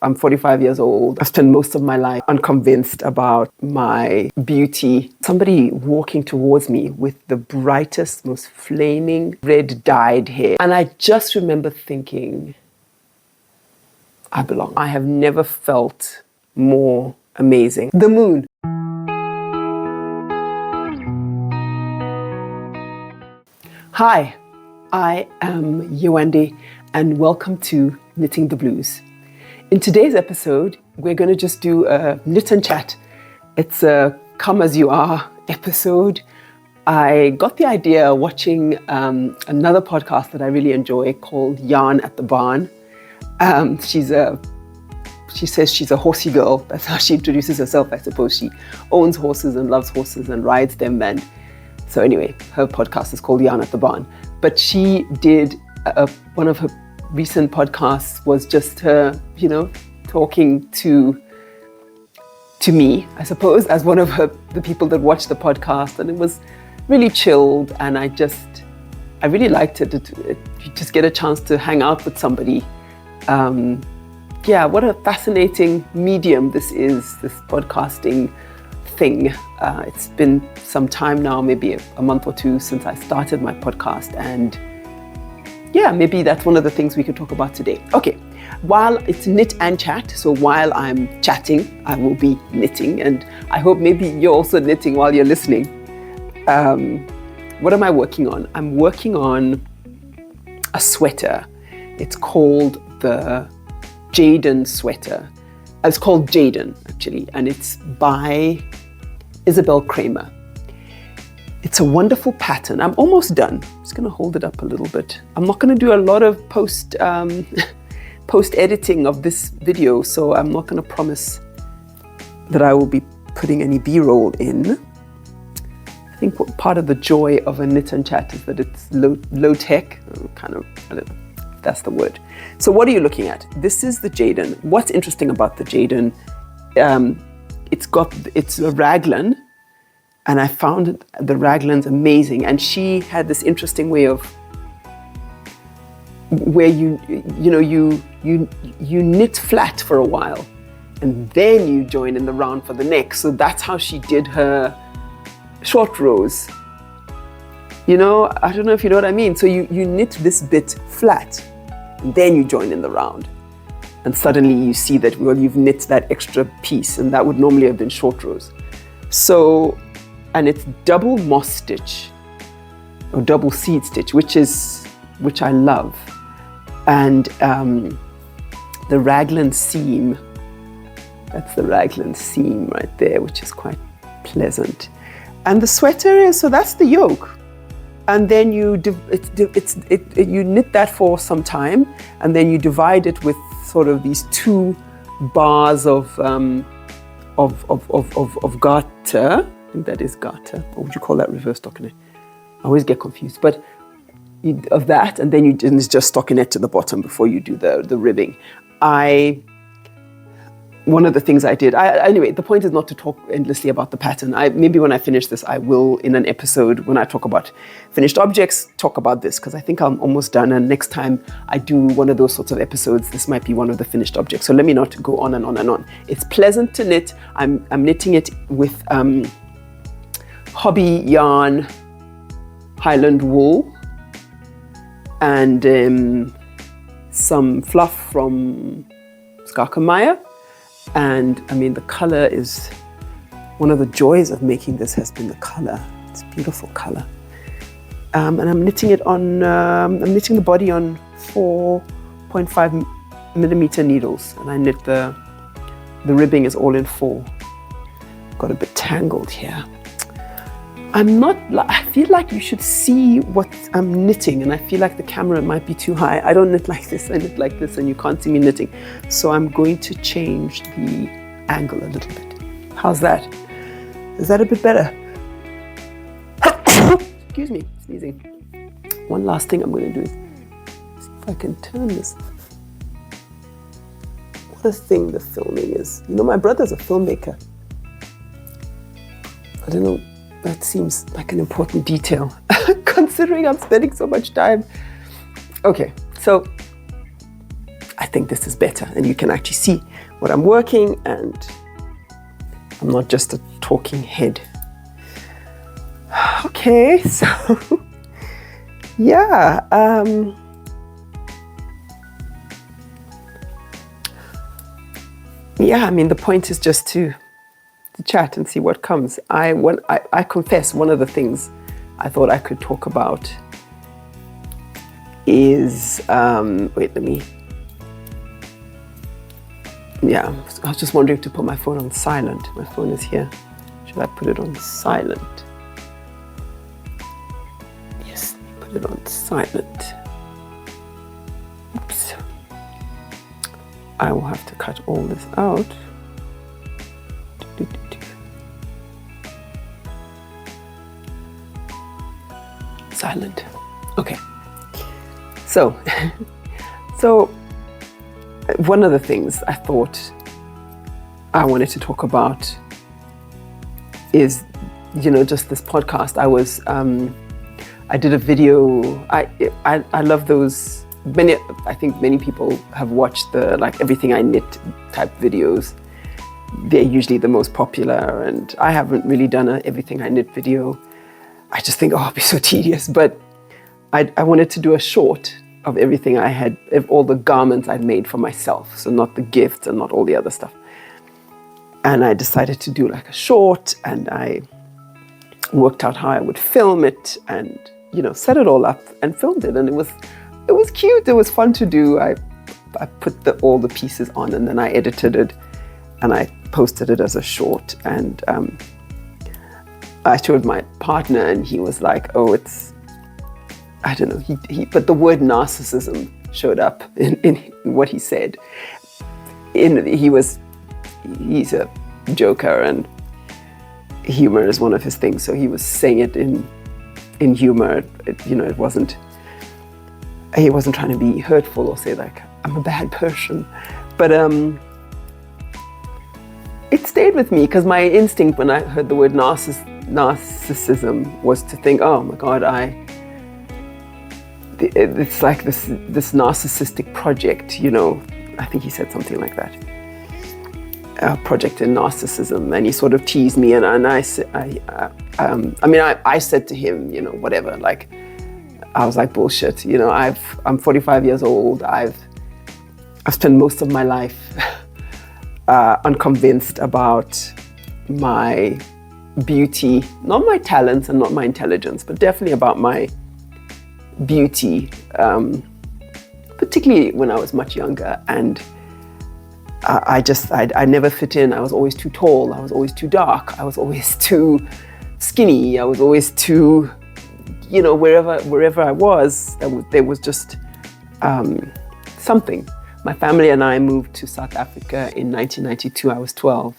I'm 45 years old. I've spent most of my life unconvinced about my beauty. Somebody walking towards me with the brightest, most flaming red dyed hair. And I just remember thinking, I belong. I have never felt more amazing. The moon. Hi, I am Yewande and welcome to Knitting the Blues. In today's episode, we're going to just do a knit and chat. It's a come as you are episode. I got the idea watching another podcast that I really enjoy called Yarn at the Barn. She says she's a horsey girl. That's how she introduces herself, I suppose. She owns horses and loves horses and rides them. And so anyway, her podcast is called Yarn at the Barn. But she did one of her recent podcasts was just her, talking to me, I suppose, as one of the people that watched the podcast. And it was really chilled. And I really liked it. You just get a chance to hang out with somebody. What a fascinating medium this is, this podcasting thing. It's been some time now, maybe a month or two since I started my podcast, and maybe that's one of the things we could talk about today. Okay, while it's knit and chat, so while I'm chatting, I will be knitting, and I hope maybe you're also knitting while you're listening. What am I working on? I'm working on a sweater. It's called the Jaden sweater. It's called Jaden, actually, and it's by Isabel Kramer. It's a wonderful pattern. I'm almost done. I'm just going to hold it up a little bit. I'm not going to do a lot of post editing of this video, so I'm not going to promise that I will be putting any B-roll in. I think part of the joy of a knit and chat is that it's low tech, I don't know. That's the word. So what are you looking at? This is the Jaden. What's interesting about the Jaden? It's a raglan, and I found the raglan's amazing. And she had this interesting way of where you knit flat for a while, and then you join in the round for the neck. So that's how she did her short rows. I don't know if you know what I mean. So you knit this bit flat, and then you join in the round. And suddenly you see that, you've knit that extra piece, and that would normally have been short rows. So, and it's double moss stitch, or double seed stitch, which I love. And the raglan seam, that's the raglan seam right there, which is quite pleasant. And the sweater is, so that's the yoke. And then you knit that for some time, and then you divide it with sort of these two bars of garter. I think that is garter. Or would you call that reverse stockinette? I always get confused. But of that, and then it's just stockinette to the bottom before you do the ribbing. One of the things I did, anyway, the point is not to talk endlessly about the pattern. Maybe when I finish this, I will, in an episode, when I talk about finished objects, talk about this, because I think I'm almost done. And next time I do one of those sorts of episodes, this might be one of the finished objects. So let me not go on and on and on. It's pleasant to knit. I'm knitting it with Hobby Yarn Highland wool and some fluff from Skakemeyer. And I mean, the color is one of the joys of making this has been the color. It's beautiful color. And I'm knitting it on, I'm knitting the body on 4.5 millimeter needles. And I knit the ribbing is all in 4. Got a bit tangled here. I feel like you should see what I'm knitting, and I feel like the camera might be too high. I don't knit like this, I knit like this, and you can't see me knitting. So I'm going to change the angle a little bit. How's that? Is that a bit better? Excuse me, sneezing. One last thing I'm going to do is see if I can turn this. What a thing the filming is. My brother's a filmmaker. I don't know. That seems like an important detail, considering I'm spending so much time. Okay, so I think this is better, and you can actually see what I'm working, and I'm not just a talking head. Okay, so yeah. Yeah, I mean, the point is just to chat and see what comes. I confess, one of the things I thought I could talk about is, wait, let me, yeah, I was just wondering to put my phone on silent. My phone is here. Should I put it on silent? Yes, put it on silent. Oops. I will have to cut all this out. Silent. Okay. So one of the things I thought I wanted to talk about is, just this podcast. I did a video. I love those. I think many people have watched the everything I knit type videos. They're usually the most popular, and I haven't really done a everything I knit video. I just think, it'd be so tedious. But I wanted to do a short of everything I had, of all the garments I'd made for myself. So not the gifts and not all the other stuff. And I decided to do a short, and I worked out how I would film it and, set it all up and filmed it. And it was cute. It was fun to do. I put all the pieces on, and then I edited it and I posted it as a short. And I showed my partner, and he was like, oh, it's, I don't know, but the word narcissism showed up in what he said. He's a joker, and humor is one of his things. So he was saying it in humor. It wasn't, he wasn't trying to be hurtful or say I'm a bad person. But it stayed with me, because my instinct when I heard the word narcissism was to think, oh my God, it's like this narcissistic project, I think he said something like that. A project in narcissism, and he sort of teased me, and I said to him, whatever, I was like, bullshit, I'm 45 years old, I've spent most of my life unconvinced about my beauty, not my talents and not my intelligence, but definitely about my beauty, particularly when I was much younger. And I never fit in. I was always too tall, I was always too dark, I was always too skinny, I was always too, wherever I was, there was just something. My family and I moved to South Africa in 1992. I was 12.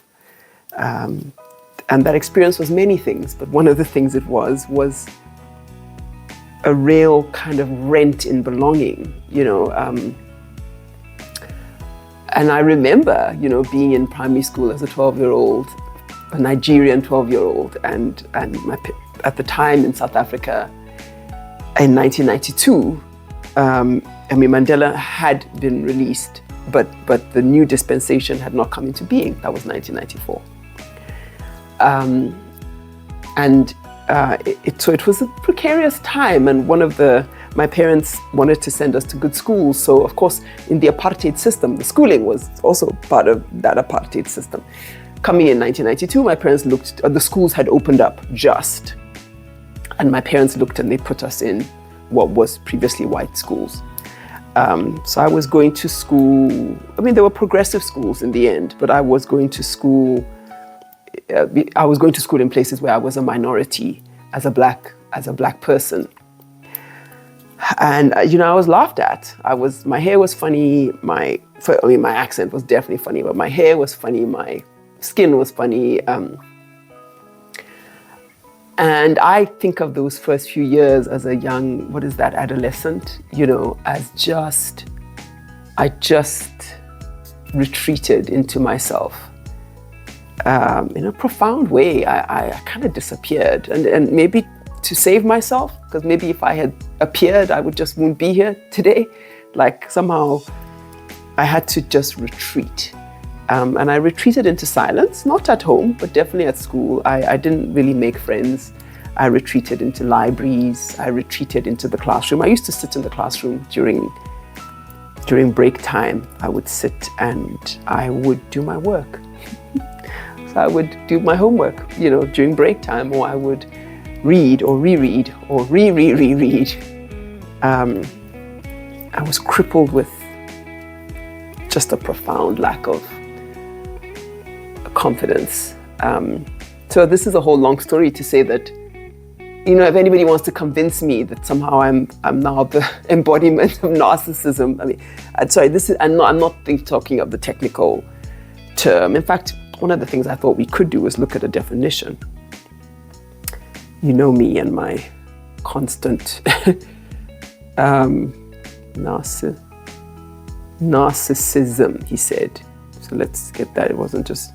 And that experience was many things, but one of the things it was a real kind of rent in belonging, and I remember, being in primary school as a 12-year-old, a Nigerian 12-year-old, and at the time in South Africa in 1992, Mandela had been released, but the new dispensation had not come into being. That was 1994. So it was a precarious time, and my parents wanted to send us to good schools. So of course, in the apartheid system, the schooling was also part of that apartheid system. Coming in 1992, my parents looked, the schools had opened up just, and my parents looked and they put us in what was previously white schools. So I was going to school, there were progressive schools in the end, but I was going to school in places where I was a minority as a black person. And, I was laughed at. My hair was funny, my accent was definitely funny, but my hair was funny, my skin was funny. And I think of those first few years as a young, adolescent, I just retreated into myself. In a profound way, I kind of disappeared, and maybe to save myself, because maybe if I had appeared, I wouldn't be here today. Somehow I had to just retreat. And I retreated into silence, not at home, but definitely at school. I didn't really make friends. I retreated into libraries. I retreated into the classroom. I used to sit in the classroom during break time. I would sit and I would do my work. So I would do my homework, during break time, or I would read or reread or reread. I was crippled with just a profound lack of confidence. So this is a whole long story to say that, if anybody wants to convince me that somehow I'm now the embodiment of narcissism, I'm not talking of the technical term. In fact, one of the things I thought we could do was look at a definition. You know me and my constant narcissism, he said. So let's get that. It wasn't just...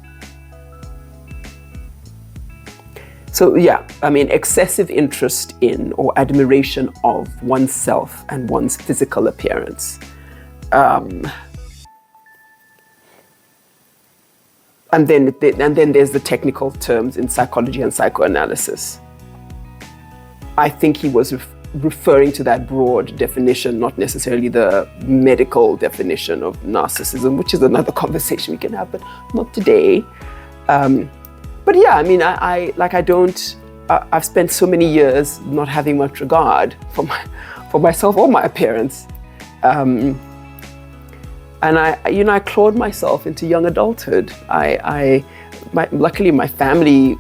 So excessive interest in or admiration of oneself and one's physical appearance. And then there's the technical terms in psychology and psychoanalysis. I think he was referring to that broad definition, not necessarily the medical definition of narcissism, which is another conversation we can have, but not today. But yeah, I've spent so many years not having much regard for myself or my appearance. And I clawed myself into young adulthood. Luckily my family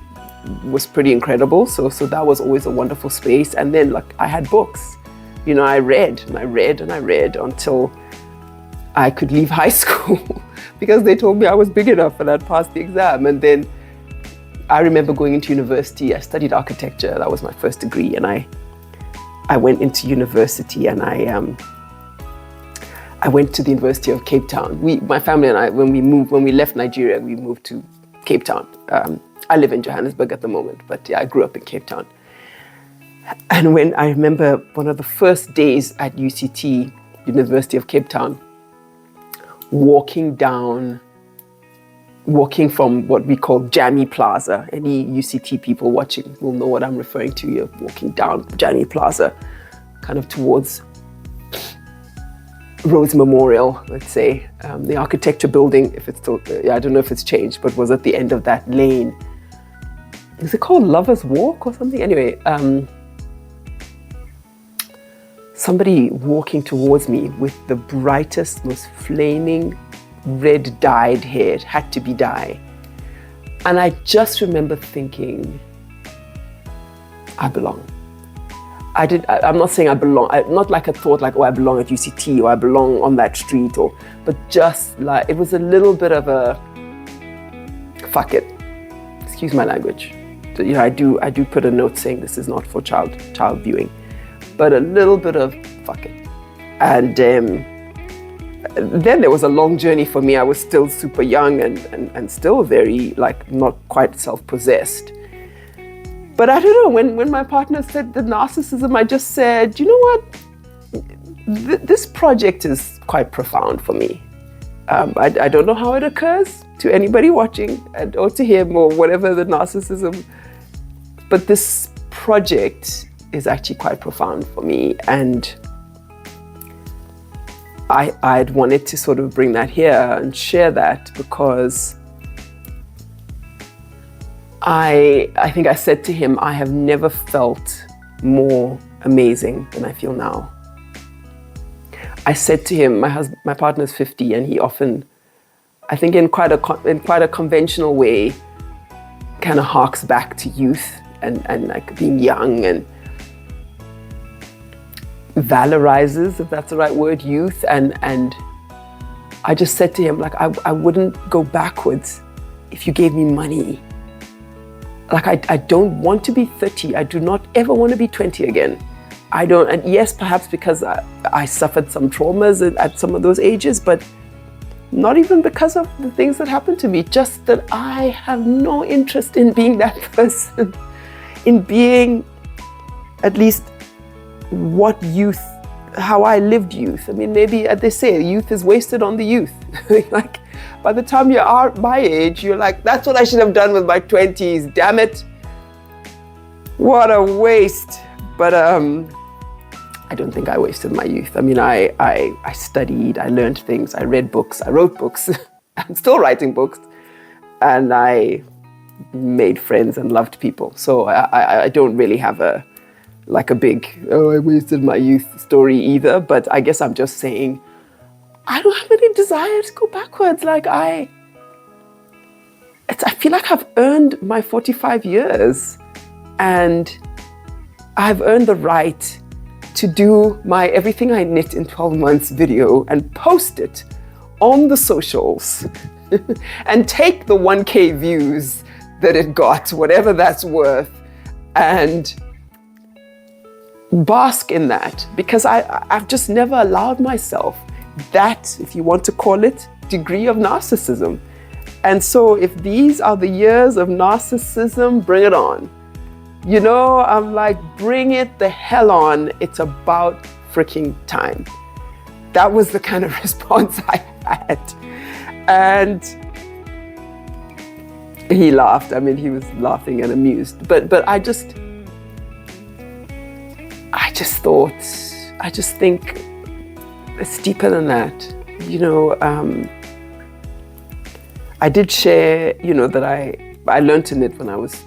was pretty incredible, so that was always a wonderful space. And then I had books, I read and I read and I read until I could leave high school because they told me I was big enough and I'd passed the exam. And then I remember going into university. I studied architecture. That was my first degree, and I went into university and I went to the University of Cape Town. My family and I, when we left Nigeria, we moved to Cape Town. I live in Johannesburg at the moment, but yeah, I grew up in Cape Town. And when I remember one of the first days at UCT, University of Cape Town, walking from what we call Jammy Plaza. Any UCT people watching will know what I'm referring to. You're walking down Jammy Plaza, kind of towards Rose Memorial, let's say. The architecture building, if it's still, I don't know if it's changed, but was at the end of that lane. Is it called Lover's Walk or something? Anyway, somebody walking towards me with the brightest, most flaming red dyed hair. It had to be dye. And I just remember thinking, I belong. I'm not saying I belong, not like a thought like, I belong at UCT or I belong on that street, but just like, it was a little bit of a, fuck it, excuse my language. So, I do put a note saying this is not for child viewing, but a little bit of fuck it. And then there was a long journey for me. I was still super young and still very not quite self-possessed. But I don't know, when my partner said the narcissism, I just said, you know what? This project is quite profound for me. I don't know how it occurs to anybody watching or to him or whatever the narcissism, but this project is actually quite profound for me. And I'd wanted to sort of bring that here and share that because I think I said to him, I have never felt more amazing than I feel now. I said to him, my partner's 50, and he often, I think in quite a conventional way, kind of harks back to youth and like being young and valorizes, if that's the right word, youth. And I just said to him, I wouldn't go backwards if you gave me money. I don't want to be 30. I do not ever want to be 20 again. I don't, and yes, perhaps because I suffered some traumas at some of those ages, but not even because of the things that happened to me, just that I have no interest in being that person, in being at least what how I lived youth. I mean, maybe they say youth is wasted on the youth. by the time you are my age, you're like, that's what I should have done with my 20s. Damn it. What a waste. But I don't think I wasted my youth. I mean, I studied, I learned things, I read books, I wrote books. I'm still writing books. And I made friends and loved people. So I don't really have a big, oh, I wasted my youth story either. But I guess I'm just saying, I don't have any desire to go backwards. Like I feel like I've earned my 45 years and I've earned the right to do my Everything I Knit in 12 Months video and post it on the socials and take the 1K views that it got, whatever that's worth, and bask in that, because I've just never allowed myself that, if you want to call it, degree of narcissism. And so if these are the years of narcissism, bring it on. You know, I'm like, bring it the hell on. It's about freaking time. That was the kind of response I had. And he laughed. I mean, he was laughing and amused. But I just think it's deeper than that. You know, I did share, you know, that I learned to knit when I was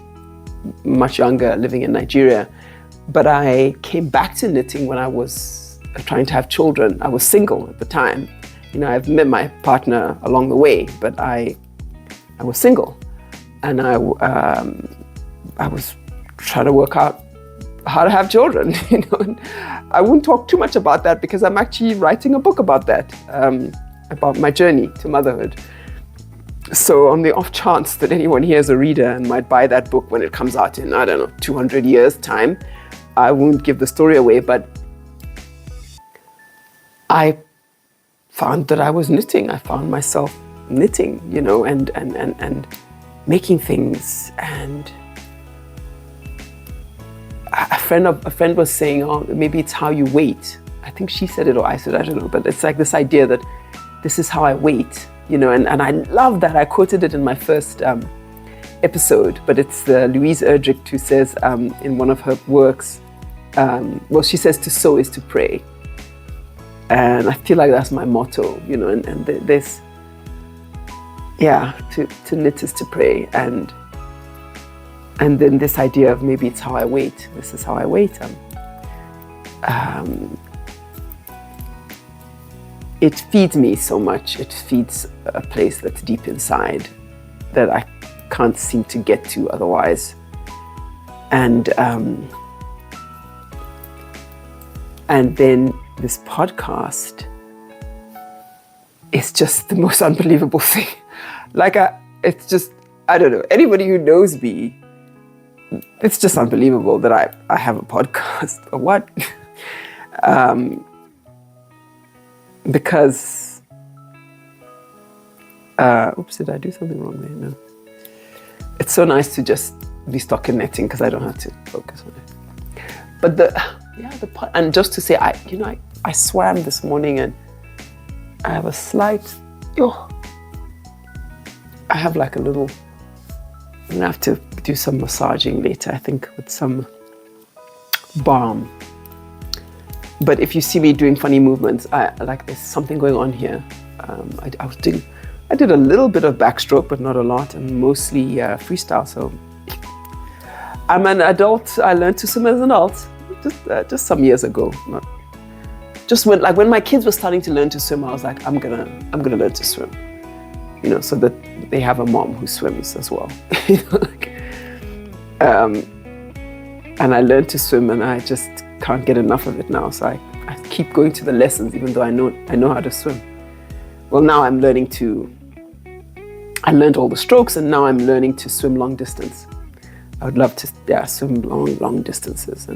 much younger, living in Nigeria. But I came back to knitting when I was trying to have children. I was single at the time. You know, I've met my partner along the way, but I was single. And I was trying to work out how to have children, you know. And I wouldn't talk too much about that because I'm actually writing a book about that, about my journey to motherhood. So on the off chance that anyone here is a reader and might buy that book when it comes out in, I don't know, 200 years time, I won't give the story away, but I found that I was knitting. I found myself knitting, you know, and making things. And a friend was saying, oh, maybe it's how you wait. I think she said it or I said, I don't know, but it's like this idea that this is how I wait. You know, and I love that. I quoted it in my first episode, but it's Louise Erdrich who says in one of her works, well, she says to sow is to pray. And I feel like that's my motto, you know, and there's, yeah, to knit is to pray. And then this idea of maybe it's how I wait. This is how I wait. It feeds me so much. It feeds a place that's deep inside that I can't seem to get to otherwise. And then this podcast is just the most unbelievable thing. Like, it's just, I don't know, anybody who knows me, it's just unbelievable that I have a podcast or what. Because, oops, did I do something wrong there? No. It's so nice to just be stuck in knitting because I don't have to focus on it. But and just to say, I swam this morning and I have a slight, I have like a little, I'm gonna have to do some massaging later, I think, with some balm. But if you see me doing funny movements, there's something going on here. I did a little bit of backstroke, but not a lot, and mostly freestyle. So I'm an adult. I learned to swim as an adult, just some years ago. Just when my kids were starting to learn to swim, I was like, I'm gonna learn to swim, you know, so that they have a mom who swims as well. You know, and I learned to swim, and I just can't get enough of it now. So I keep going to the lessons, even though I know how to swim. Well, now I learned all the strokes, and now I'm learning to swim long distance. I would love to swim long distances,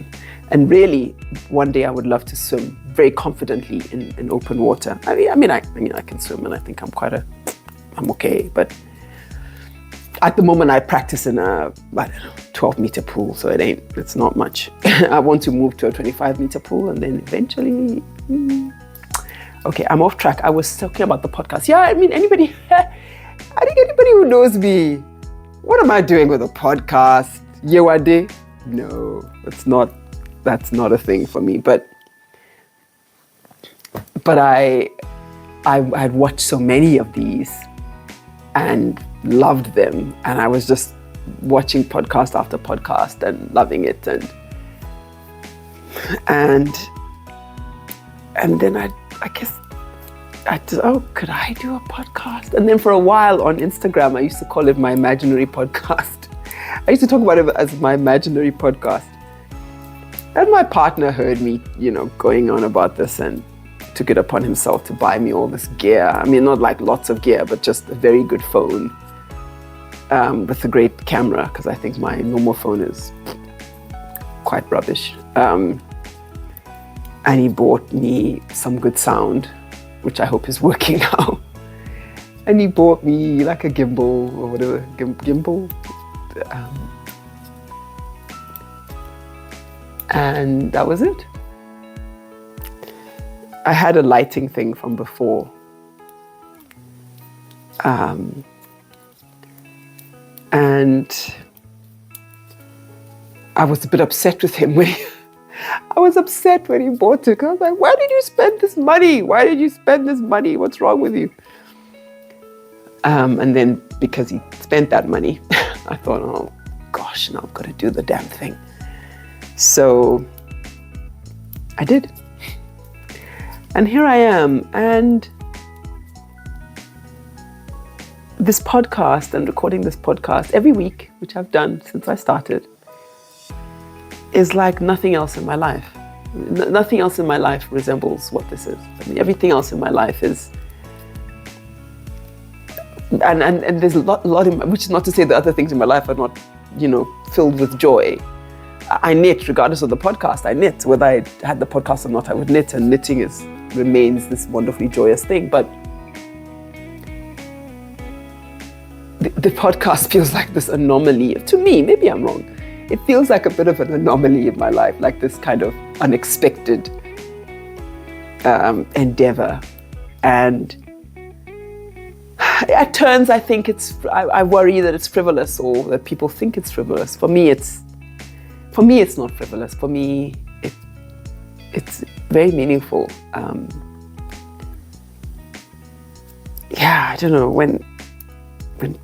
and really one day I would love to swim very confidently in open water. I mean I can swim, and I think I'm okay, but at the moment I practice in a 12-meter pool, so it's not much. I want to move to a 25-meter pool, and then eventually, okay, I'm off track. I was talking about the podcast. Yeah, I mean, anybody I think anybody who knows me, what am I doing with a podcast? Yewande? No, that's not a thing for me. But I'd watched so many of these and loved them, and I was just watching podcast after podcast and loving it, and then I guess I just, could I do a podcast? And then for a while on Instagram, I used to call it my imaginary podcast. I used to talk about it as my imaginary podcast. And my partner heard me, going on about this and took it upon himself to buy me all this gear. I mean, not like lots of gear, but just a very good phone with a great camera, because I think my normal phone is quite rubbish. And he bought me some good sound, which I hope is working now. And he bought me like a gimbal or whatever, gimbal. And that was it. I had a lighting thing from before. And I was a bit upset with him when he bought it. I was like, why did you spend this money? Why did you spend this money? What's wrong with you? And then because he spent that money, I thought, oh gosh, now I've got to do the damn thing. So I did. And here I am. And this podcast and recording this podcast every week, which I've done since I started, is like nothing else in my life. Nothing else in my life resembles what this is. I mean, everything else in my life is, and there's a lot in my, which is not to say the other things in my life are not, filled with joy. I knit, regardless of the podcast. I knit, whether I had the podcast or not, I would knit, and knitting remains this wonderfully joyous thing. But the podcast feels like this anomaly. To me, maybe I'm wrong. It feels like a bit of an anomaly in my life, like this kind of unexpected endeavor. And at turns, I think I worry that it's frivolous, or that people think it's frivolous. For me, it's not frivolous. For me, it's very meaningful. I don't know, when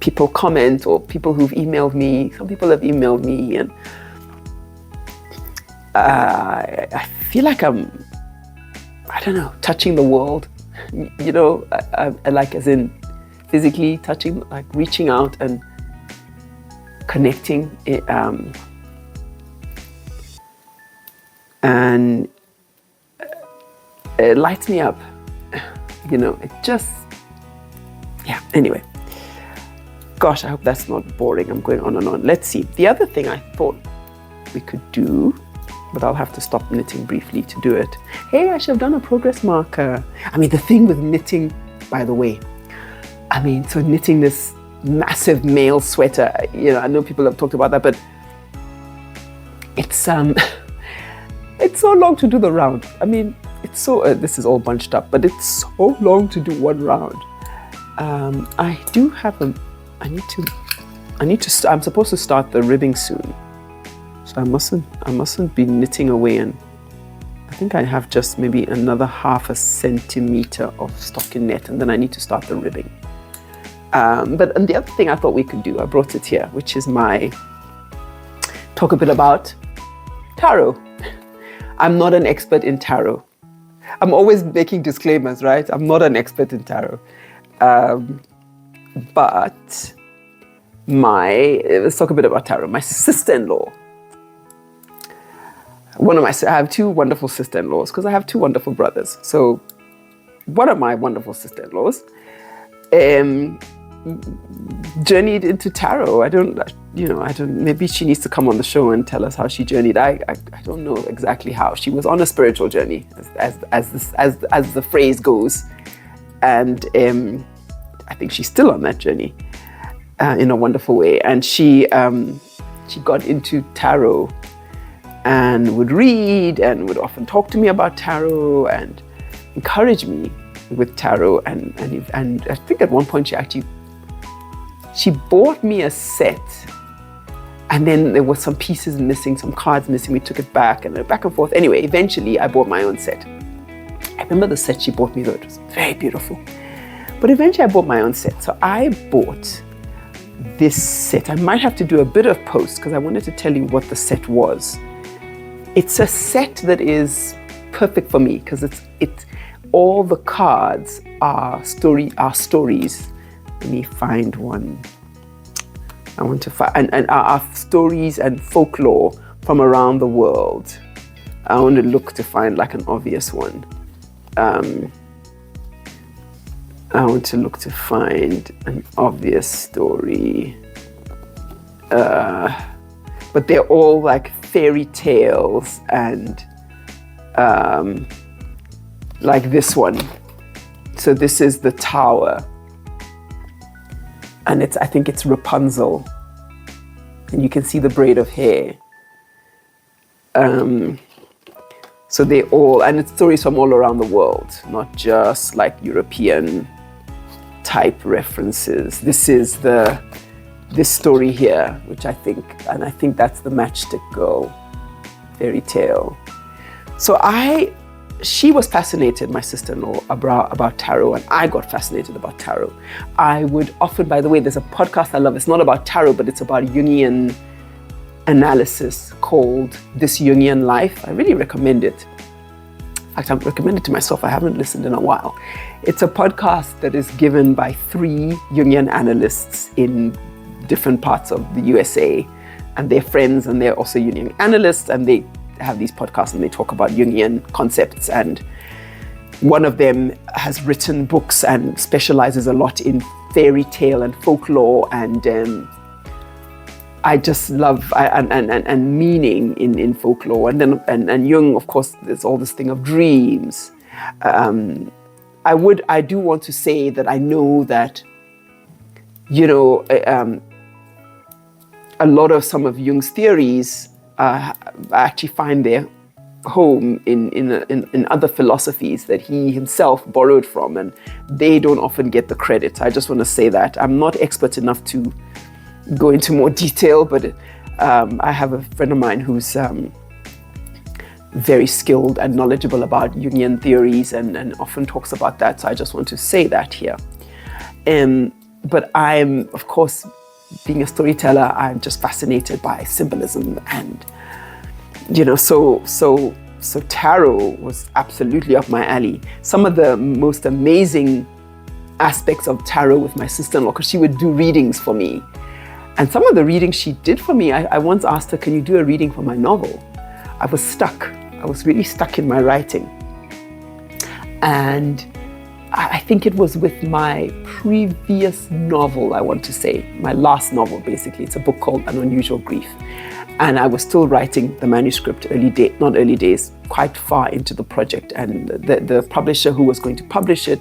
people comment, or people who've emailed me, some people have emailed me, and I feel like I'm, I don't know, touching the world, like as in physically touching, like reaching out and connecting, and it lights me up, it just, anyway. Gosh, I hope that's not boring. I'm going on and on. Let's see. The other thing I thought we could do, but I'll have to stop knitting briefly to do it. Hey, I should have done a progress marker. I mean, the thing with knitting, by the way, so knitting this massive male sweater, I know people have talked about that, but it's it's so long to do the round. I mean, it's so, this is all bunched up, but it's so long to do one round. I do have I'm supposed to start the ribbing soon. So I mustn't be knitting away, and I think I have just maybe another 0.5 centimeter of stockinette, and then I need to start the ribbing. And the other thing I thought we could do, I brought it here, which is talk a bit about tarot. I'm not an expert in tarot. I'm always making disclaimers, right? I'm not an expert in tarot. But let's talk a bit about tarot. My sister-in-law, I have 2 wonderful sister-in-laws, because I have 2 wonderful brothers. So one of my wonderful sister-in-laws journeyed into tarot. I don't, maybe she needs to come on the show and tell us how she journeyed. I don't know exactly how. She was on a spiritual journey, as the phrase goes. And I think she's still on that journey in a wonderful way. And she got into tarot and would read and would often talk to me about tarot and encourage me with tarot. And I think at one point she actually she bought me a set, and then there were some pieces missing, some cards missing. We took it back and back and forth. Anyway, eventually I bought my own set. I remember the set she bought me though, it was very beautiful. But eventually I bought my own set. So I bought this set. I might have to do a bit of post because I wanted to tell you what the set was. It's a set that is perfect for me because it's all the cards are stories. Let me find one. I want to find and are stories and folklore from around the world. I want to look to find like an obvious one. I want to look to find an obvious story. But they're all like fairy tales and like this one. So this is the tower. And I think it's Rapunzel. And you can see the braid of hair. So they all, and it's stories from all around the world, not just like European type references. This is this story here, which I think that's the Matchstick Girl fairy tale. So she was fascinated, my sister-in-law, about tarot, and I got fascinated about tarot. I would often, by the way, there's a podcast I love. It's not about tarot, but it's about Jungian analysis called This Jungian Life. I really recommend it. In fact, I've recommended it to myself. I haven't listened in a while. It's a podcast that is given by 3 Jungian analysts in different parts of the USA, and they're friends, and they're also Jungian analysts, and they have these podcasts and they talk about Jungian concepts. And one of them has written books and specializes a lot in fairy tale and folklore, and I just love and meaning in folklore. And then and Jung, of course, there's all this thing of dreams. I do want to say that I know that, you know, a lot of some of Jung's theories actually find their home in other philosophies that he himself borrowed from, and they don't often get the credit. I just want to say that. I'm not expert enough to go into more detail, but I have a friend of mine who's very skilled and knowledgeable about Jungian theories and often talks about that. So I just want to say that here. But I'm, of course, being a storyteller, I'm just fascinated by symbolism, and you know, so tarot was absolutely up my alley. Some of the most amazing aspects of tarot with my sister-in-law, because she would do readings for me, and some of the readings she did for me, I once asked her, "Can you do a reading for my novel?" I was stuck. I was really stuck in my writing, and I think it was with my previous novel, I want to say, my last novel, basically. It's a book called An Unusual Grief. And I was still writing the manuscript not early days, quite far into the project. And the publisher who was going to publish it,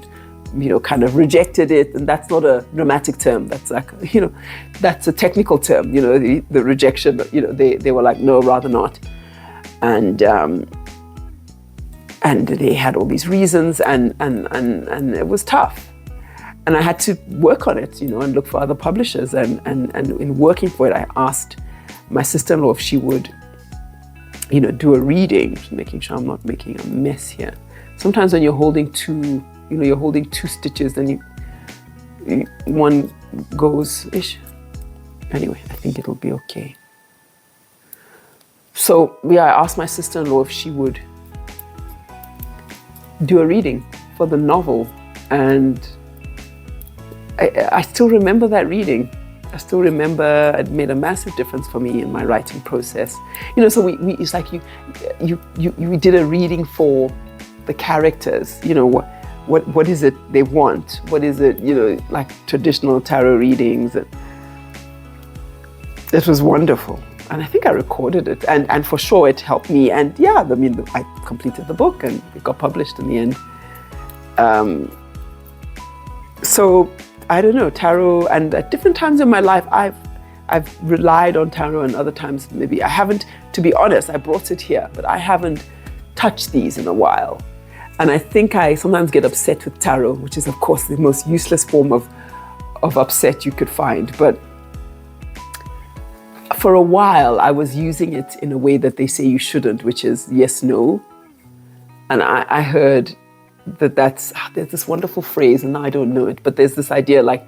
you know, kind of rejected it. And that's not a dramatic term. That's like, you know, that's a technical term, you know, the rejection, you know, they were like, no, rather not. And they had all these reasons, and it was tough. And I had to work on it, you know, and look for other publishers. And in working for it, I asked my sister-in-law if she would, you know, do a reading, just making sure I'm not making a mess here. Sometimes when you're holding two stitches, then one goes-ish. Anyway, I think it'll be okay. So yeah, I asked my sister-in-law if she would do a reading for the novel, and I still remember that reading. I still remember it made a massive difference for me in my writing process. You know, so we it's like we did a reading for the characters. You know, what is it they want? What is it, you know, like traditional tarot readings. And it was wonderful. And I think I recorded it, and for sure it helped me. And yeah, I mean, I completed the book and it got published in the end. So I don't know, tarot, and at different times in my life, I've relied on tarot, and other times maybe I haven't. To be honest, I brought it here, but I haven't touched these in a while. And I think I sometimes get upset with tarot, which is of course the most useless form of of upset you could find. But for a while, I was using it in a way that they say you shouldn't, which is yes, no. And I heard that there's this wonderful phrase, and I don't know it, but there's this idea like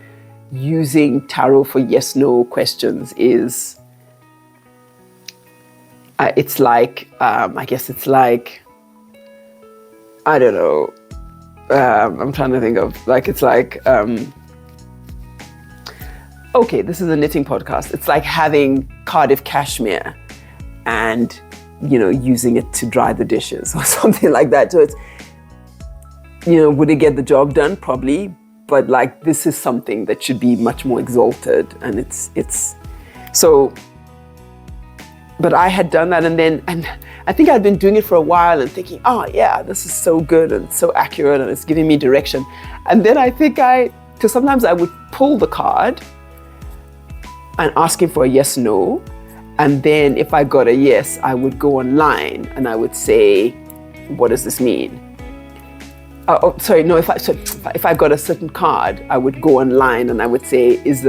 using tarot for yes, no questions is, it's like, I guess it's like, I don't know, I'm trying to think of, like, it's like, okay, this is a knitting podcast. It's like having Cardiff cashmere and, you know, using it to dry the dishes or something like that. So it's, you know, would it get the job done? Probably. But like, this is something that should be much more exalted. And it's so, but I had done that, and I think I'd been doing it for a while and thinking, oh yeah, this is so good and so accurate and it's giving me direction. And then I think because sometimes I would pull the card and asking for a yes, no. And then if I got a yes, I would go online and I would say, what does this mean? If I got a certain card, I would go online and I would say, is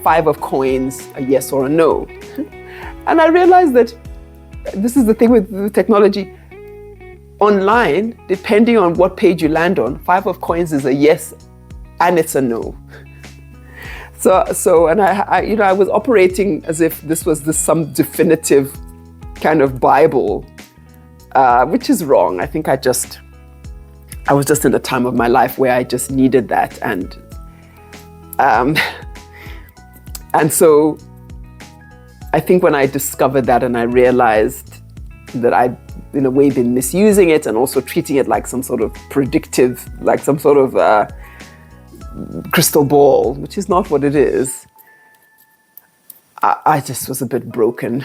5 of coins a yes or a no? And I realized that this is the thing with technology. Online, depending on what page you land on, 5 of coins is a yes and it's a no. So, and I was operating as if this was some definitive kind of Bible, which is wrong. I think I was just in a time of my life where I just needed that, and so I think when I discovered that and I realized that I'd in a way been misusing it and also treating it like some sort of predictive, like some sort of crystal ball, which is not what it is, I just was a bit broken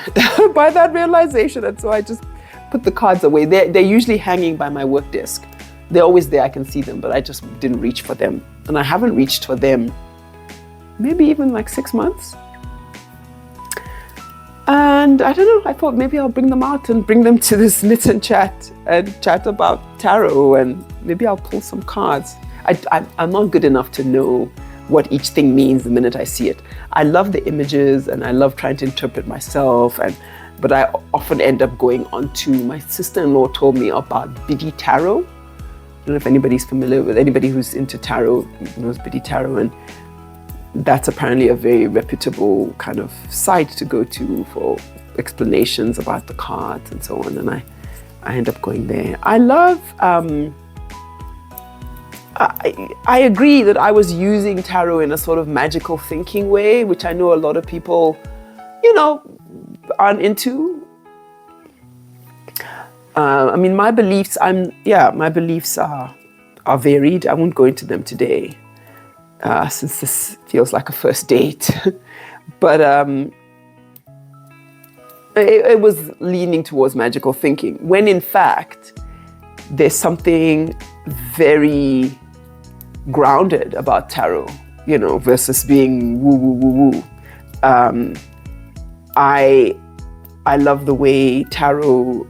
by that realization. And so I just put the cards away. They're usually hanging by my work desk. They're always there, I can see them, but I just didn't reach for them. And I haven't reached for them maybe even like 6 months. And I don't know, I thought maybe I'll bring them out and bring them to this knit and chat about tarot, and maybe I'll pull some cards. I'm not good enough to know what each thing means the minute I see it. I love the images and I love trying to interpret myself, but I often end up going on to, my sister-in-law told me about Biddy Tarot. I don't know if anybody's familiar with, anybody who's into tarot knows Biddy Tarot, and that's apparently a very reputable kind of site to go to for explanations about the cards and so on. And I end up going there. I love, I agree that I was using tarot in a sort of magical thinking way, which I know a lot of people, you know, aren't into. I mean, my beliefs are varied. I won't go into them today, since this feels like a first date. But it was leaning towards magical thinking, when in fact, there's something very grounded about tarot, you know, versus being woo, woo, woo, woo. I love the way tarot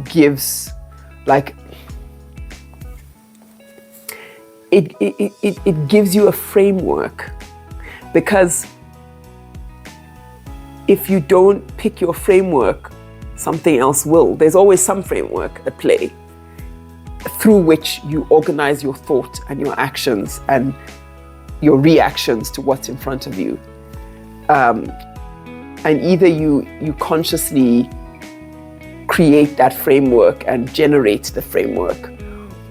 gives, like, it gives you a framework, because if you don't pick your framework, something else will. There's always some framework at play through which you organize your thought and your actions and your reactions to what's in front of you. And either you consciously create that framework and generate the framework,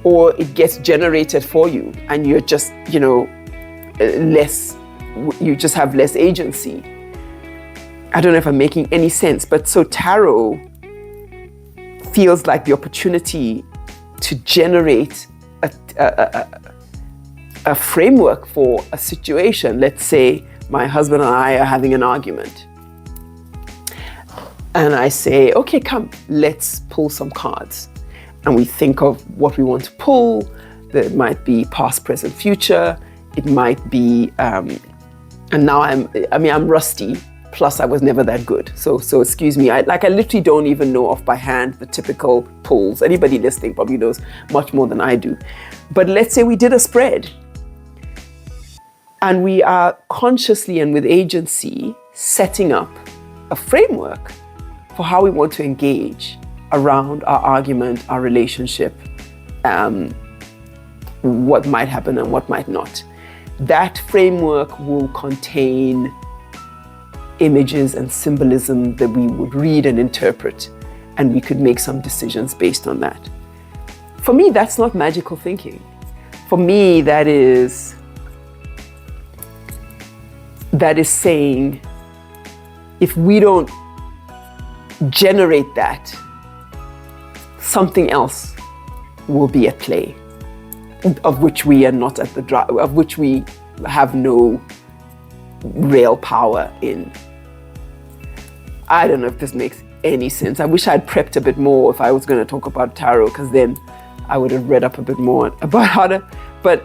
or it gets generated for you and you're just, you know, you just have less agency. I don't know if I'm making any sense, but so tarot feels like the opportunity to generate a framework for a situation. Let's say my husband and I are having an argument. And I say, okay, come, let's pull some cards. And we think of what we want to pull. That might be past, present, future. It might be, and now I'm rusty. Plus I was never that good. So excuse me. I literally don't even know off by hand the typical pulls. Anybody listening probably knows much more than I do. But let's say we did a spread. And we are consciously and with agency setting up a framework for how we want to engage around our argument, our relationship, what might happen and what might not. That framework will contain images and symbolism that we would read and interpret, and we could make some decisions based on that. For me, that's not magical thinking. For me, that is saying, if we don't generate that, something else will be at play, of which we are not at the of which we have no real power in. I don't know if this makes any sense. I wish I'd prepped a bit more if I was going to talk about tarot, because then I would have read up a bit more about how to, but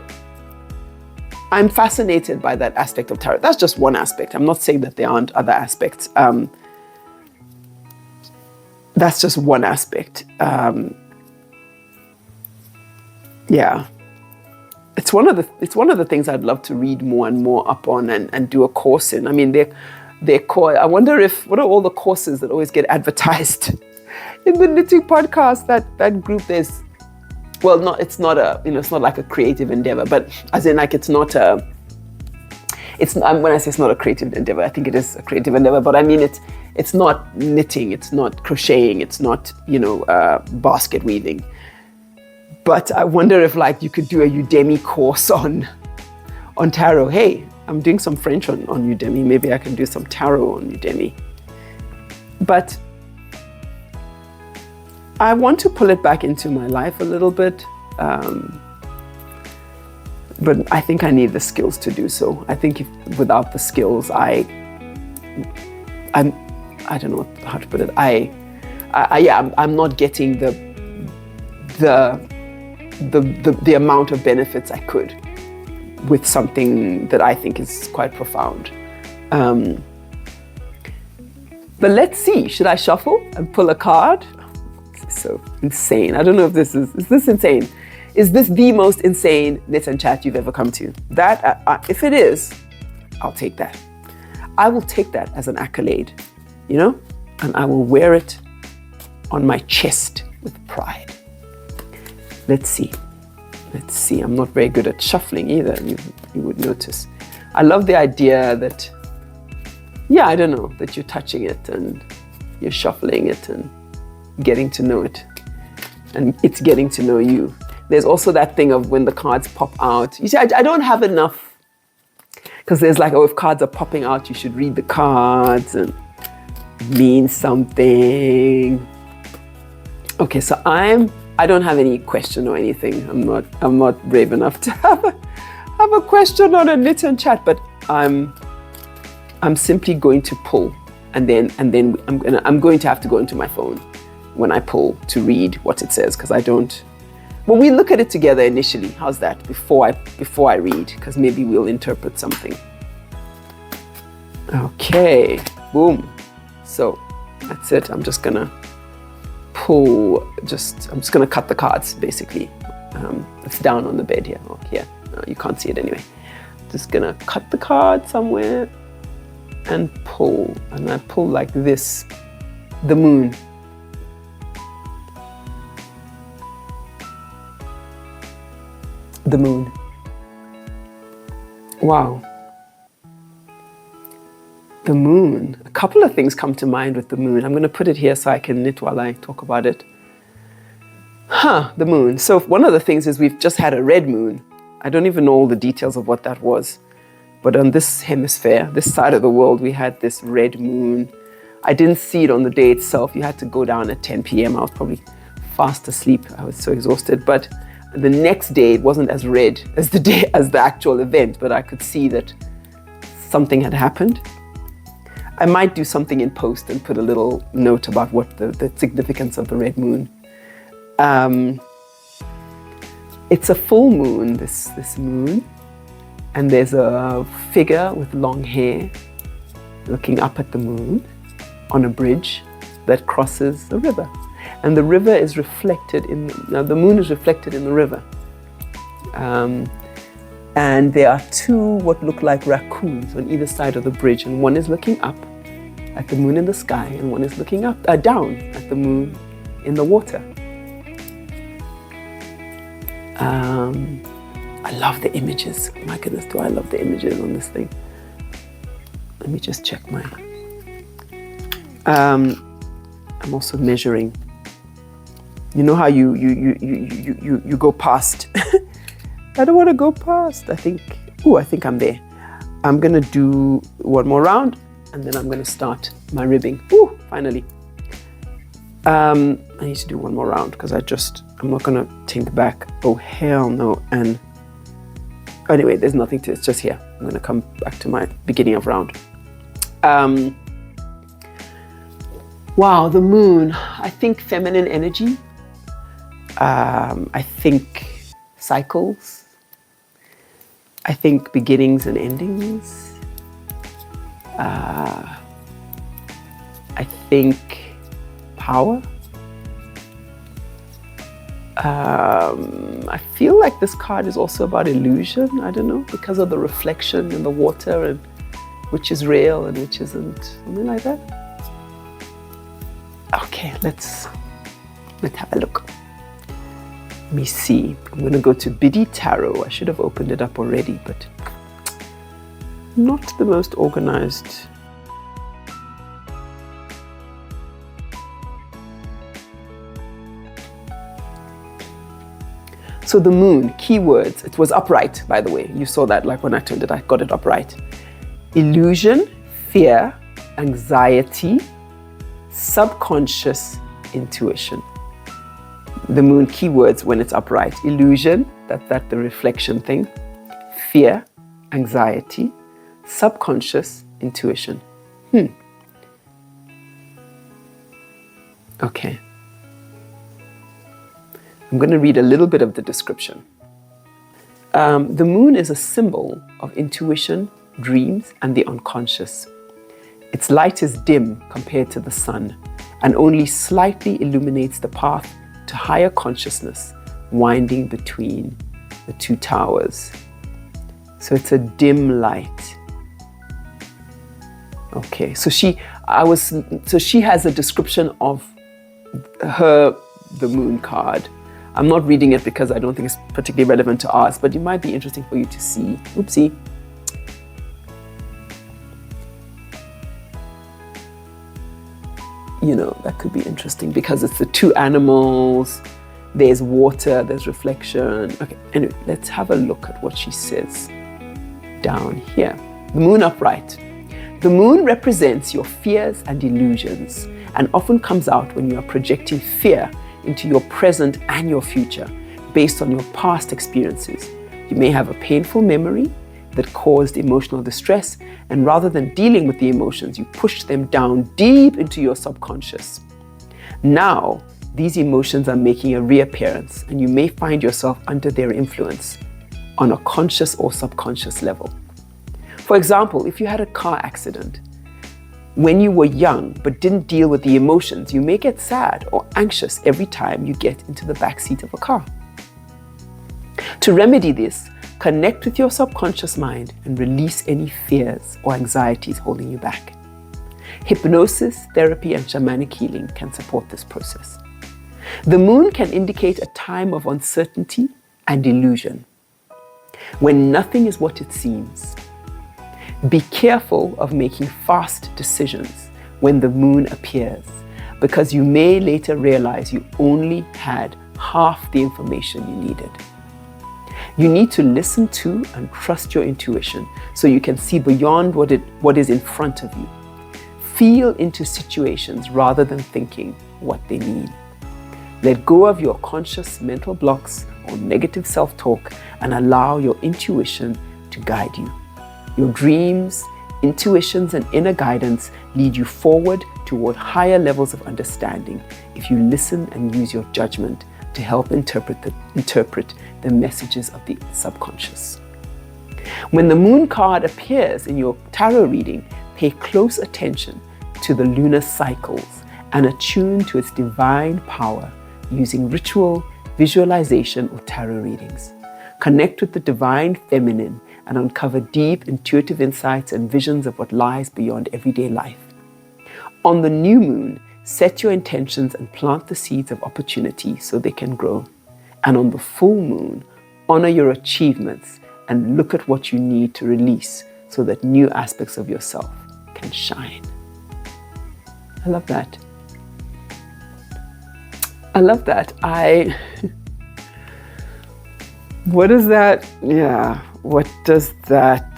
I'm fascinated by that aspect of tarot. That's just one aspect. I'm not saying that there aren't other aspects. That's just one aspect. Yeah. It's one of the things I'd love to read more and more up on and do a course in. I mean, I wonder what are all the courses that always get advertised in the knitting podcast, that group. It's not like a creative endeavor, but as in like when I say it's not a creative endeavor, I think it is a creative endeavor, but I mean it's not knitting, it's not crocheting, it's not basket weaving. But I wonder if like you could do a Udemy course on tarot. Hey, I'm doing some French on Udemy. Maybe I can do some tarot on Udemy. But I want to pull it back into my life a little bit. But I think I need the skills to do so. I think without the skills, I don't know how to put it. I'm not getting the amount of benefits I could with something that I think is quite profound. But let's see, should I shuffle and pull a card? This is so insane. I don't know if is this insane? Is this the most insane knit and chat you've ever come to? That, if it is, I'll take that. I will take that as an accolade, and I will wear it on my chest with pride. Let's see. I'm not very good at shuffling either, you would notice. I love the idea that, that you're touching it and you're shuffling it and getting to know it. And it's getting to know you. There's also that thing of when the cards pop out. You see, I don't have enough, because there's like, if cards are popping out, you should read the cards and mean something. Okay, so I don't have any question or anything. I'm not brave enough to have a question on a knit and chat, but I'm simply going to pull, and then I'm going to have to go into my phone when I pull to read what it says, because I don't. Well, we look at it together initially. How's that? Before I read, because maybe we'll interpret something. Okay, boom. So that's it. I'm just gonna pull. I'm just gonna cut the cards basically. It's down on the bed here. Oh, here. No, you can't see it anyway. Just gonna cut the card somewhere and pull. And I pull like this. The moon. The moon. Wow. The moon. A couple of things come to mind with the moon. I'm going to put it here so I can knit while I talk about it. The moon. So one of the things is we've just had a red moon. I don't even know all the details of what that was. But on this hemisphere, this side of the world, we had this red moon. I didn't see it on the day itself. You had to go down at 10 p.m. I was probably fast asleep. I was so exhausted. But the next day, it wasn't as red as the actual event, but I could see that something had happened. I might do something in post and put a little note about what the significance of the red moon. It's a full moon, this moon, and there's a figure with long hair looking up at the moon on a bridge that crosses the river. And the river is reflected the moon is reflected in the river. And there are two what look like raccoons on either side of the bridge, and one is looking up at the moon in the sky, and one is looking up down at the moon in the water. I love the images. My goodness, do I love the images on this thing. Let me just check my... I'm also measuring. You know how you go past. I don't want to go past. I think I'm there. I'm gonna do one more round and then I'm gonna start my ribbing. Ooh, finally. I need to do one more round because I'm not gonna think back. Oh, hell no. And anyway, there's nothing to, it's just here. I'm gonna come back to my beginning of round. Wow, the moon. I think feminine energy. I think cycles. I think beginnings and endings. I think power. I feel like this card is also about illusion. I don't know, because of the reflection in the water and which is real and which isn't, something like that. Okay, let's have a look. Let me see. I'm going to go to Biddy Tarot. I should have opened it up already, but not the most organized. So the moon, keywords. It was upright, by the way. You saw that, like when I turned it, I got it upright. Illusion, fear, anxiety, subconscious, intuition. The moon keywords when it's upright. Illusion, that's the reflection thing. Fear, anxiety, subconscious, intuition. Okay. I'm going to read a little bit of the description. The moon is a symbol of intuition, dreams, and the unconscious. Its light is dim compared to the sun and only slightly illuminates the path to higher consciousness winding between the two towers. So it's a dim light. Okay, so she has a description of the moon card. I'm not reading it because I don't think it's particularly relevant to us, but it might be interesting for you to see. Oopsie. You know, that could be interesting because it's the two animals, there's water, there's reflection. Okay, anyway, let's have a look at what she says down here. The moon upright. The moon represents your fears and illusions and often comes out when you are projecting fear into your present and your future based on your past experiences. You may have a painful memory that caused emotional distress, and rather than dealing with the emotions, you push them down deep into your subconscious. Now, these emotions are making a reappearance, and you may find yourself under their influence on a conscious or subconscious level. For example, if you had a car accident when you were young but didn't deal with the emotions, you may get sad or anxious every time you get into the back seat of a car. To remedy this, connect with your subconscious mind and release any fears or anxieties holding you back. Hypnosis, therapy, and shamanic healing can support this process. The moon can indicate a time of uncertainty and illusion, when nothing is what it seems. Be careful of making fast decisions when the moon appears, because you may later realize you only had half the information you needed. You need to listen to and trust your intuition so you can see beyond what is in front of you. Feel into situations rather than thinking what they mean. Let go of your conscious mental blocks or negative self-talk and allow your intuition to guide you. Your dreams, intuitions, and inner guidance lead you forward toward higher levels of understanding if you listen and use your judgment to help interpret the messages of the subconscious. When the moon card appears in your tarot reading, pay close attention to the lunar cycles and attune to its divine power using ritual, visualization, or tarot readings. connect with the divine feminine, and uncover deep intuitive insights and visions of what lies beyond everyday life. On the new moon, set your intentions and plant the seeds of opportunity so they can grow. And on the full moon, honor your achievements and look at what you need to release so that new aspects of yourself can shine. I love that. I love that. What is that? Yeah, what does that?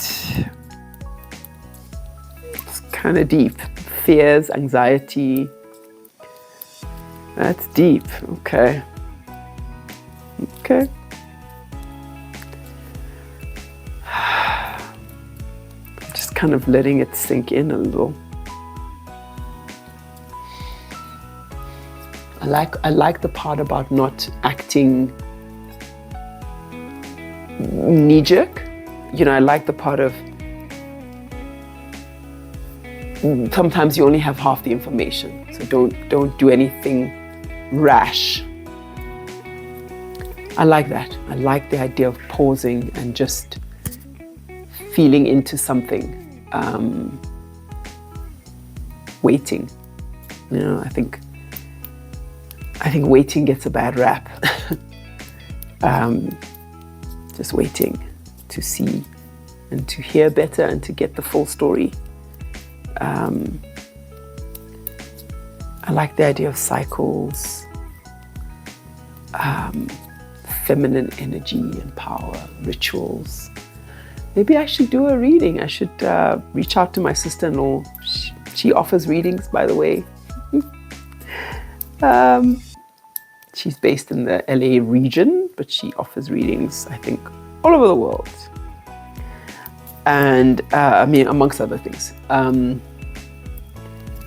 It's kind of deep. Fears, anxiety. That's deep. Okay. Okay. Just kind of letting it sink in a little. I like the part about not acting knee-jerk. I like the part of sometimes you only have half the information, so don't do anything rash. I like that. I like the idea of pausing and just feeling into something, waiting. I think waiting gets a bad rap. Just waiting to see and to hear better and to get the full story. I like the idea of cycles, feminine energy and power, rituals. Maybe I should do a reading. I should reach out to my sister-in-law. She offers readings, by the way. She's based in the LA region, but she offers readings, I think, all over the world. And amongst other things.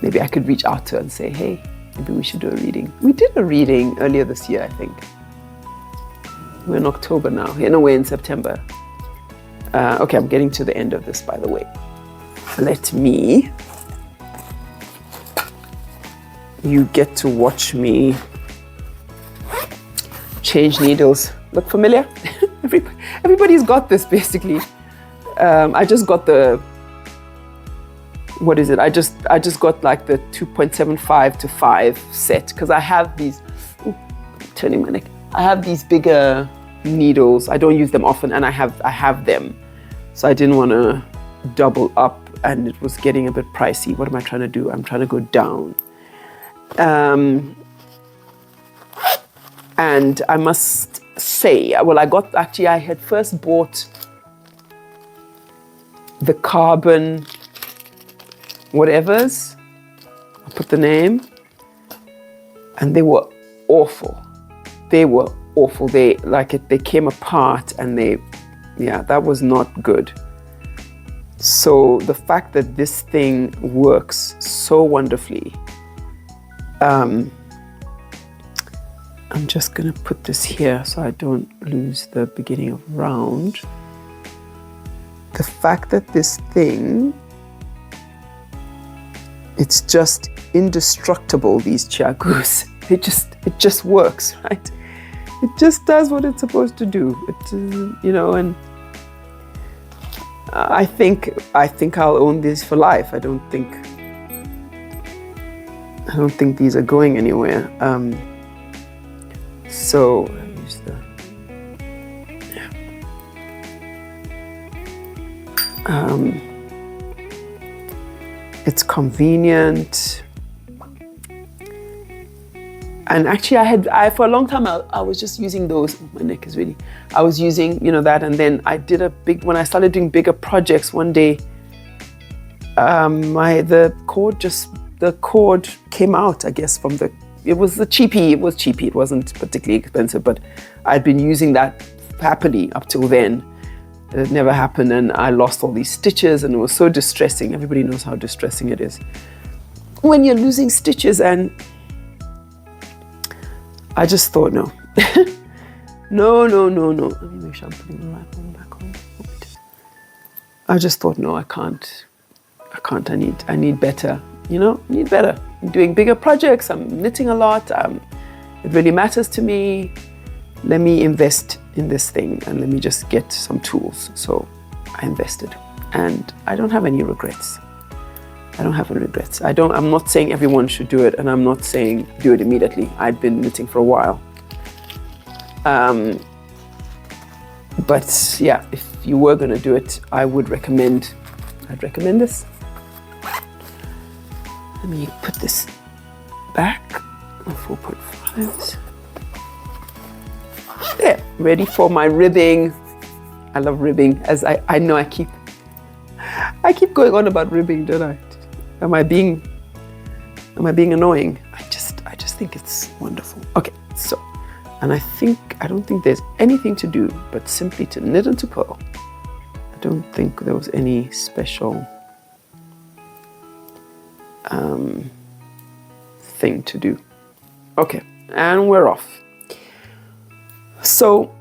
Maybe I could reach out to her and say, hey, maybe we should do a reading. We did a reading earlier this year, I think. We're in October now. We're in September. Okay, I'm getting to the end of this, by the way. You get to watch me change needles. Look familiar? Everybody's got this, basically. I just got what is it? I just got like the 2.75 to 5 set, because I have these, turning my neck. I have these bigger needles. I don't use them often, and I have them. So I didn't want to double up, and it was getting a bit pricey. What am I trying to do? I'm trying to go down. And I must say, I had first bought the carbon whatevers. I'll put the name. And they were awful. They came apart, and that was not good. So the fact that this thing works so wonderfully, I'm just gonna put this here so I don't lose the beginning of round. The fact that this thing, it's just indestructible, these chiagus. It just works, right? It just does what it's supposed to do. And I think I'll own these for life. I don't think these are going anywhere. So I use it's convenient. And actually I for a long time I was just using those. My neck is really, I was using, that, and then I did when I started doing bigger projects one day, the cord came out, I guess, it was cheapy, it wasn't particularly expensive, but I'd been using that happily up till then. It never happened, and I lost all these stitches, and it was so distressing. Everybody knows how distressing it is when you're losing stitches, and I just thought, no. No. Let me make sure I'm putting the right one back on. I just thought, no, I can't. I need better. I need better. I'm doing bigger projects. I'm knitting a lot. It really matters to me. Let me invest in this thing and let me just get some tools. So I invested and I don't have any regrets. I'm not saying everyone should do it, and I'm not saying do it immediately. I'd been knitting for a while. But yeah, if you were going to do it, I'd recommend this. Let me put this back on 4.5s. There, ready for my ribbing. I love ribbing, as I know I keep going on about ribbing, don't I? Am I being annoying? I just think it's wonderful. Okay, so, and I don't think there's anything to do but simply to knit and to purl. I don't think there was any special thing to do. Okay, and we're off. So,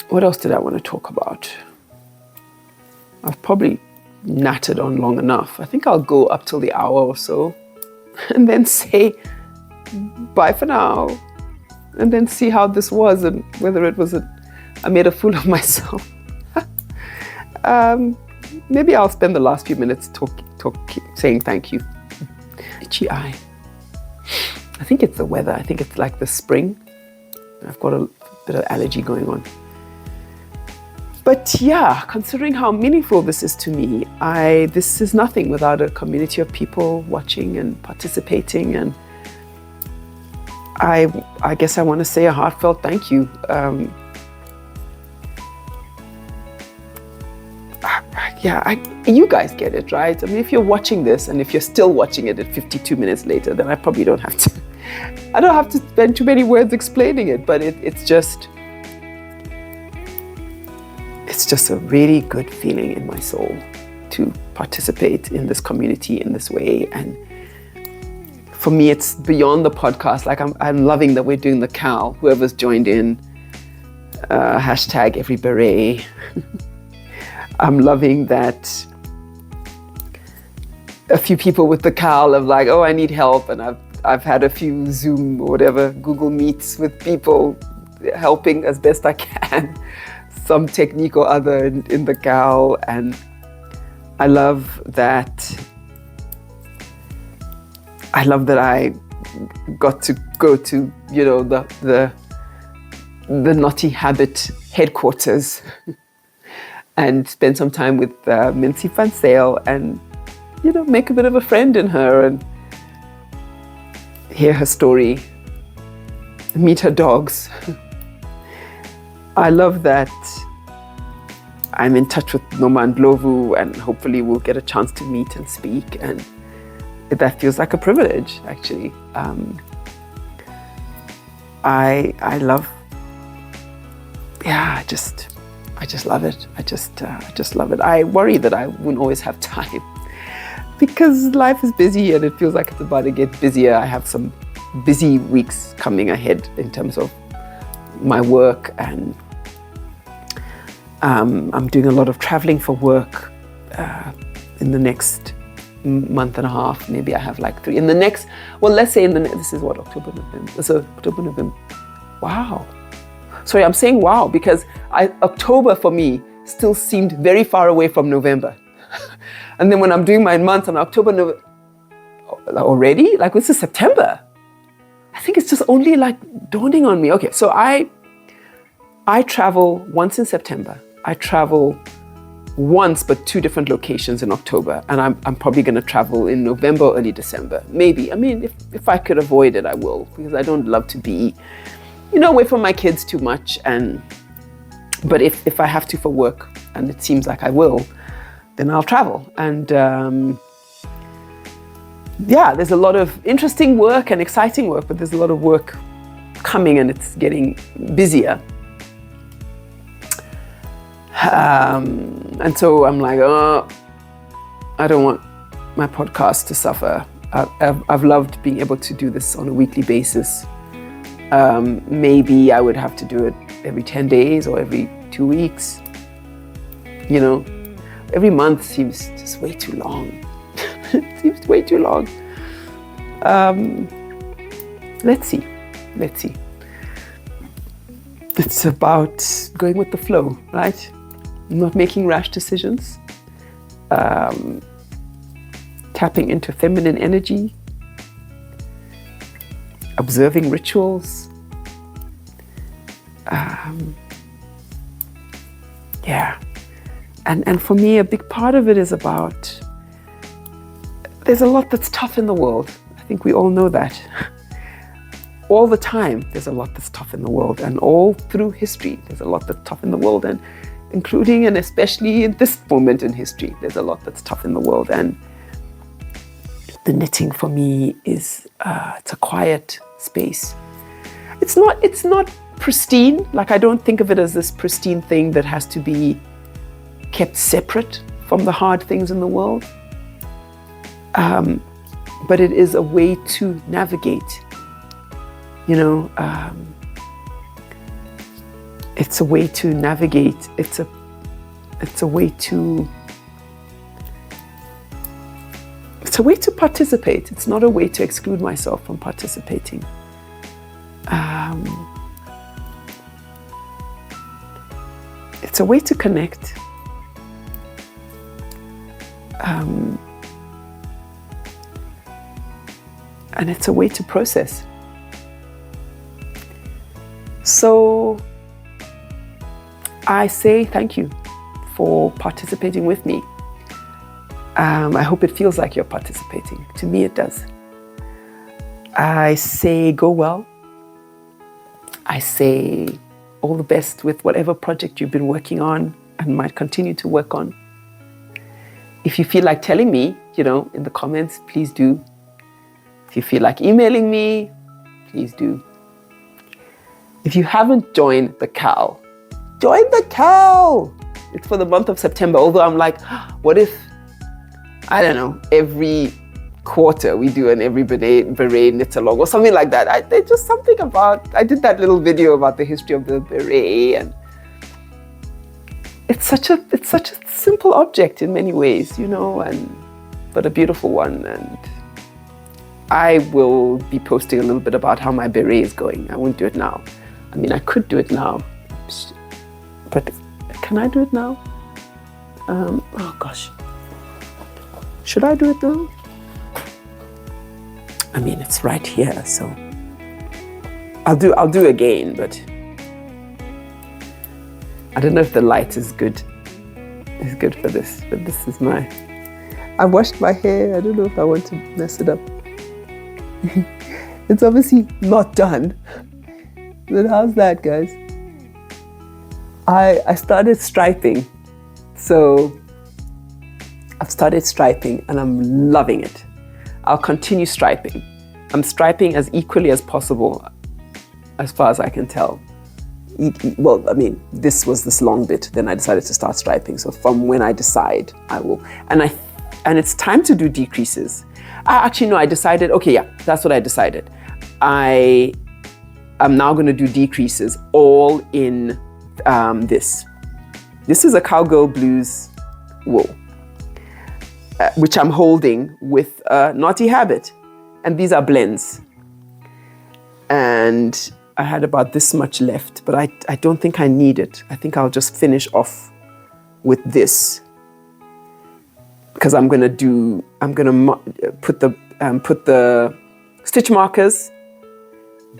what else did I want to talk about? I've probably nattered on long enough. I think I'll go up till the hour or so and then say bye for now and then see how this was and whether it was I made a fool of myself. Maybe I'll spend the last few minutes saying thank you. Itchy eye. I think it's the weather. I think it's like the spring. I've got a bit of allergy going on. But yeah, considering how meaningful this is to me, this is nothing without a community of people watching and participating. And I guess I want to say a heartfelt thank you. You guys get it, right? I mean, if you're watching this and if you're still watching it at 52 minutes later, then I probably don't have to spend too many words explaining it, but it's just a really good feeling in my soul to participate in this community in this way. And for me, it's beyond the podcast. Like I'm loving that we're doing the cow. Whoever's joined in, hashtag every beret. I'm loving that a few people with the cowl of like, oh, I need help. And I've had a few Zoom or whatever, Google Meets with people helping as best I can. Some technique or other in the cowl. And I love that I got to go to, the Naughty Habit headquarters and spend some time with Mincy Fansale and, make a bit of a friend in her and hear her story, meet her dogs. I love that I'm in touch with Noma Ndlovu and hopefully we'll get a chance to meet and speak, and that feels like a privilege, actually. I love, I just love it. I just love it. I worry that I won't always have time because life is busy and it feels like it's about to get busier. I have some busy weeks coming ahead in terms of my work, and I'm doing a lot of traveling for work in the next month and a half. Maybe I have like 3 in the next, let's say this is what, October, November. So October, November. Wow. Sorry, I'm saying wow because October for me still seemed very far away from November. And then when I'm doing my month on October, November, already? Like this is September. I think it's just only like dawning on me. Okay, so I travel once in September. I travel once, but 2 different locations in October. And I'm probably going to travel in November, early December. Maybe. I mean, if I could avoid it, I will, because I don't love to be, away from my kids too much. But if I have to for work, and it seems like I will, then I'll travel. And there's a lot of interesting work and exciting work, but there's a lot of work coming and it's getting busier. And so I'm like, I don't want my podcast to suffer. I've loved being able to do this on a weekly basis. Maybe I would have to do it every 10 days or every 2 weeks. Every month seems just way too long. It seems way too long. Let's see. It's about going with the flow, right? Not making rash decisions. Tapping into feminine energy. Observing rituals. Yeah. And for me, a big part of it is about, there's a lot that's tough in the world. I think we all know that. All the time, there's a lot that's tough in the world, and all through history, there's a lot that's tough in the world, and including and especially in this moment in history, there's a lot that's tough in the world. And the knitting for me is, it's a quiet space. It's not pristine. Like, I don't think of it as this pristine thing that has to be kept separate from the hard things in the world. But it is a way to navigate. You know, it's a way to navigate. It's a way to participate. It's not a way to exclude myself from participating. It's a way to connect. And it's a way to process. So I say thank you for participating with me. I hope it feels like you're participating. To me, it does. I say go well. I say all the best with whatever project you've been working on and might continue to work on. If you feel like telling me, in the comments, please do. If you feel like emailing me, please do. If you haven't joined the CAL, join the CAL. It's for the month of September. Although I'm like, what if, I don't know, every quarter we do an every beret knit along or something like that. There's just something about, I did that little video about the history of the beret, and it's such a simple object in many ways, but a beautiful one. And I will be posting a little bit about how my beret is going. I won't do it now. I mean, I could do it now, but can I do it now? Oh gosh. Should I do it now? I mean, it's right here, so I'll do again, but I don't know if the light is good. It's good for this, but this is I washed my hair. I don't know if I want to mess it up. It's obviously not done. But how's that, guys? I started striping. So I've started striping and I'm loving it. I'll continue striping. I'm striping as equally as possible, as far as I can tell. Well, I mean, this was this long bit, then I decided to start striping. So from when I decide, I will. And it's time to do decreases. Actually, no, I decided, okay, yeah, that's what I decided. I am now going to do decreases all in this. This is a Cowgirl Blues wool, which I'm holding with a Naughty Habit. And these are blends. And I had about this much left, but I don't think I need it. I think I'll just finish off with this. Because I'm gonna put the stitch markers,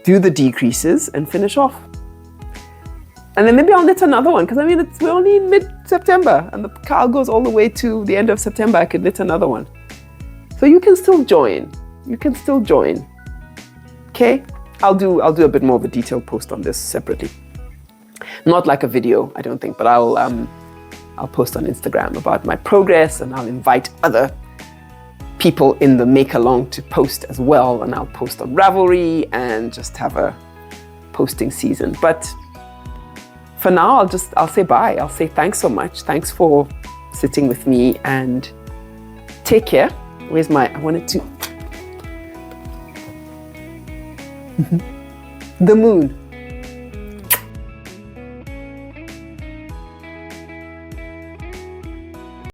do the decreases, and finish off. And then maybe I'll knit another one, because I mean, we're only in mid-September, and the CAL goes all the way to the end of September. I could knit another one. So you can still join. You can still join. Okay? I'll do a bit more of a detailed post on this separately. Not like a video, I don't think, but I'll post on Instagram about my progress, and I'll invite other people in the make along to post as well, and I'll post on Ravelry and just have a posting season. But for now, I'll say bye. I'll say thanks so much. Thanks for sitting with me, and take care. I wanted to the moon.